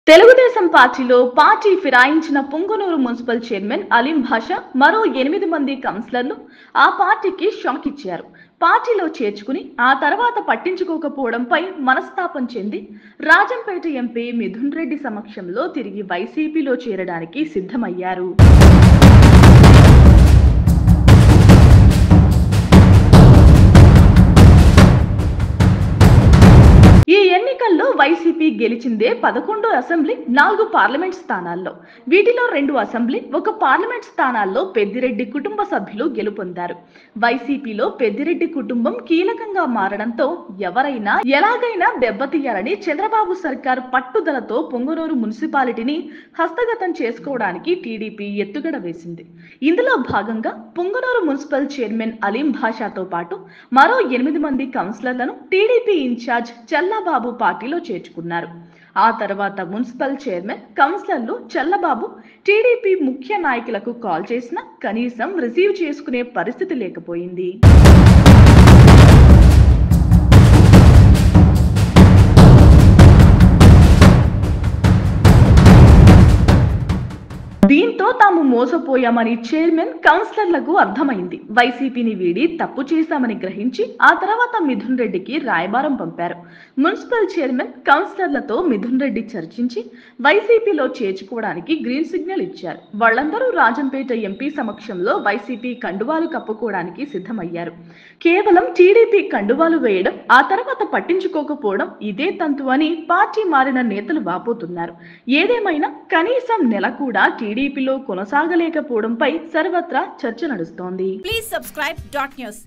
తెలుగుదేశం పార్టీలో పార్టీ ఫిరాయించిన Punganur municipal chairman Aleem Basha మరో 8 మంది కౌన్సిలర్లు ఆ పార్టీకి షాక్ ఇచ్చారు. పార్టీలో చేర్చుకుని ఆ తర్వాత పట్టించుకోకపోవడంపై మనస్తాపం చెంది రాజంపేట ఎంపీ మిథున్ రెడ్డి సమక్షంలో తిరిగి వైసీపీలో చేరడానికి సిద్ధమయ్యారు. ఈ ఎన్నికల్లో వైసీపీ గెలిచిందే 11 అసెంబ్లీ, 4 పార్లమెంట్ స్థానాల్లో. వీటిలో 2 అసెంబ్లీ, 1 పార్లమెంట్ స్థానాల్లో పెద్దిరెడ్డి కుటుంబ సభ్యులు గెలుపొందారు. వైసీపీలో పెద్దిరెడ్డి కుటుంబం కీలకంగా మారడంతో ఎవరైనా ఎలాగైనా దెబ్బతీయాలని చంద్రబాబు సర్కార్ పట్టుదలతో పొంగనూరు మున్సిపాలిటీని హస్తగతం చేసుకోవడానికి టీడీపీ ఎత్తుగడ వేసింది. ఇందులో భాగంగా పొంగనూరు మున్సిపల్ చైర్మన్ అలీం భాషాతో పాటు మరో 8 మంది కౌన్సిలర్లను టీడీపీ ఇన్ఛార్జ్ చల్లబాబు పార్టీలో చేర్చుకున్నారు. ఆ తర్వాత మున్సిపల్ చైర్మన్, కౌన్సిలర్లు చల్లబాబు టీడీపీ ముఖ్య నాయకులకు కాల్ చేసినా కనీసం రిసీవ్ చేసుకునే పరిస్థితి లేకపోయింది. దీంతో తాము మోసపోయామని చైర్మన్, కౌన్సిలర్లకు అర్థమైంది. వైసీపీని వీడి తప్పు చేశామని గ్రహించి ఆ తర్వాత మిథున్ రెడ్డికి రాయబారం పంపారు. మున్సిపల్ చైర్మన్, కౌన్సిలర్లతో మిథున్ రెడ్డి చర్చించి వైసీపీలో చేర్చుకోవడానికి గ్రీన్ సిగ్నల్ ఇచ్చారు. వాళ్ళందరూ రాజంపేట ఎంపీ సమక్షంలో వైసీపీ కండువాలు కప్పుకోవడానికి సిద్ధమయ్యారు. కేవలం టీడీపీ కండువాలు వేయడం, ఆ తర్వాత పట్టించుకోకపోవడం ఇదే తంతు అని పార్టీ మారిన నేతలు వాపోతున్నారు. ఏదేమైనా కనీసం నెల కూడా టీడీపీలో కొనసాగలేకపోవడంపై సర్వత్రా చర్చ నడుస్తోంది. Please subscribe .news.